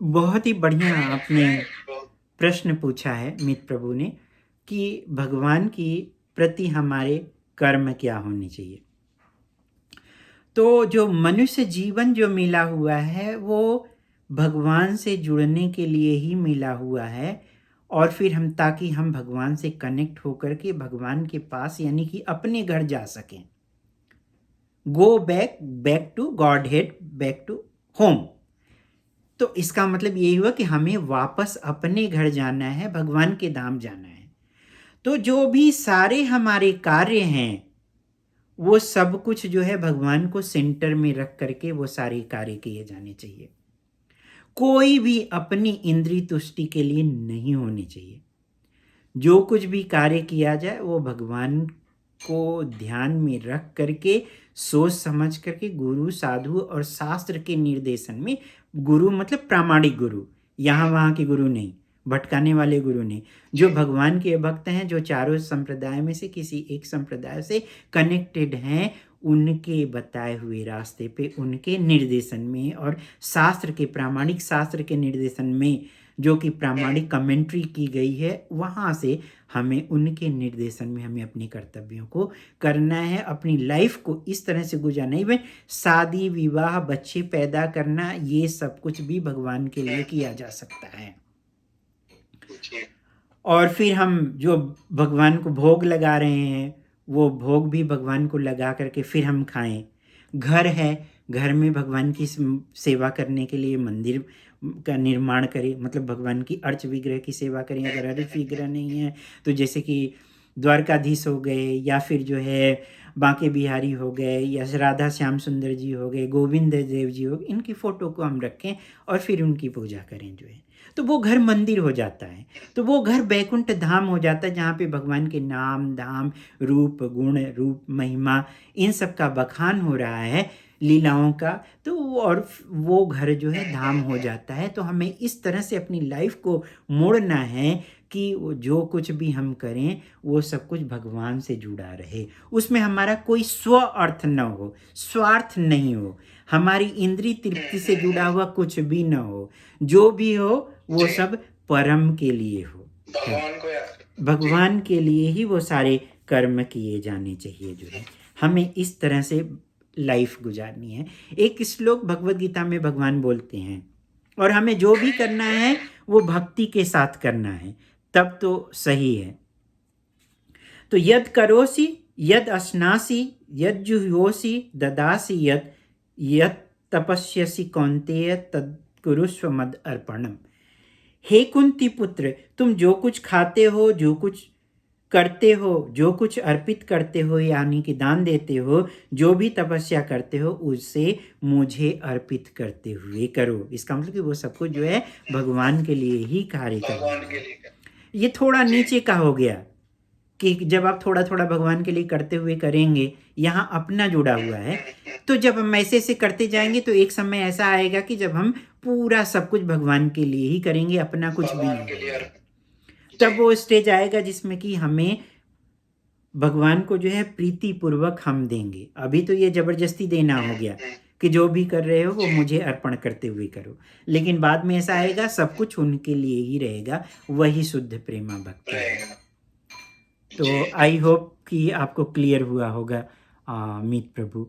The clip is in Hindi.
बहुत ही बढ़िया आपने प्रश्न पूछा है मित प्रभु ने कि भगवान की प्रति हमारे कर्म क्या होने चाहिए। तो जो मनुष्य जीवन जो मिला हुआ है वो भगवान से जुड़ने के लिए ही मिला हुआ है, और फिर हम ताकि हम भगवान से कनेक्ट होकर के भगवान के पास यानी कि अपने घर जा सकें। Go back back to Godhead, back to home. तो इसका मतलब यही हुआ कि हमें वापस अपने घर जाना है, भगवान के धाम जाना है। तो जो भी सारे हमारे कार्य हैं वो सब कुछ जो है भगवान को सेंटर में रख करके वो सारे कार्य किए जाने चाहिए। कोई भी अपनी इंद्रिय तुष्टि के लिए नहीं होने चाहिए। जो कुछ भी कार्य किया जाए वो भगवान को ध्यान में रख करके सोच समझ करके गुरु साधु और शास्त्र के निर्देशन में, गुरु मतलब प्रामाणिक गुरु, यहाँ वहाँ के गुरु नहीं, भटकाने वाले गुरु नहीं, जो भगवान के भक्त हैं, जो चारों संप्रदाय में से किसी एक संप्रदाय से कनेक्टेड हैं, उनके बताए हुए रास्ते पे उनके निर्देशन में और शास्त्र के प्रामाणिक शास्त्र के निर्देशन में जो कि प्रामाणिक कमेंट्री की गई है, वहाँ से हमें उनके निर्देशन में हमें अपने कर्तव्यों को करना है। अपनी लाइफ को इस तरह से गुजारना है। शादी विवाह बच्चे पैदा करना ये सब कुछ भी भगवान के लिए किया जा सकता है। और फिर हम जो भगवान को भोग लगा रहे हैं वो भोग भी भगवान को लगा करके फिर हम खाएं। घर है, घर में भगवान की सेवा करने के लिए मंदिर का निर्माण करें, मतलब भगवान की अर्च विग्रह की सेवा करें। अगर अर्च विग्रह नहीं है तो जैसे कि द्वारकाधीश हो गए, या फिर जो है बांके बिहारी हो गए, या राधा श्याम सुंदर जी हो गए, गोविंद देव जी हो गए, इनकी फ़ोटो को हम रखें और फिर उनकी पूजा करें जो है, तो वो घर मंदिर हो जाता है। तो वो घर बैकुंठ धाम हो जाता है, जहाँ पे भगवान के नाम धाम रूप गुण रूप महिमा इन सब का बखान हो रहा है, लीलाओं का। तो और वो घर जो है धाम हो जाता है। तो हमें इस तरह से अपनी लाइफ को मोड़ना है कि जो कुछ भी हम करें वो सब कुछ भगवान से जुड़ा रहे, उसमें हमारा कोई स्व अर्थ न हो, स्वार्थ नहीं हो, हमारी इंद्रिय तृप्ति से जुड़ा हुआ कुछ भी न हो। जो भी हो वो सब परम के लिए हो, भगवान के लिए ही वो सारे कर्म किए जाने चाहिए। जो है हमें इस तरह से लाइफ गुजारनी है। एक श्लोक भगवत गीता में भगवान बोलते हैं, और हमें जो भी करना है वो भक्ति के साथ करना है, तब तो सही है। तो यद करोसि यद अश्नासि यद जुह्योसि ददासि यद तपस्यसि कौन्तेय तद कुरुष्व मद अर्पणम। हे कुंती पुत्र, तुम जो कुछ खाते हो, जो कुछ करते हो, जो कुछ अर्पित करते हो यानी कि दान देते हो, जो भी तपस्या करते हो उसे मुझे अर्पित करते हुए करो। इसका मतलब कि वो सब कुछ जो है भगवान के लिए ही कार्य करना है। ये थोड़ा नीचे का हो गया कि जब आप थोड़ा थोड़ा भगवान के लिए करते हुए करेंगे, यहाँ अपना जुड़ा हुआ है। तो जब हम ऐसे ऐसे करते जाएंगे तो एक समय ऐसा आएगा कि जब हम पूरा सब कुछ भगवान के लिए ही करेंगे, अपना कुछ भी नहीं करेंगे। तब वो स्टेज आएगा जिसमें कि हमें भगवान को जो है प्रीति पूर्वक हम देंगे। अभी तो ये जबरदस्ती देना हो गया कि जो भी कर रहे हो वो मुझे अर्पण करते हुए करो, लेकिन बाद में ऐसा आएगा सब कुछ उनके लिए ही रहेगा, वही शुद्ध प्रेमा भक्ति है। तो आई होप कि आपको क्लियर हुआ होगा मीत प्रभु।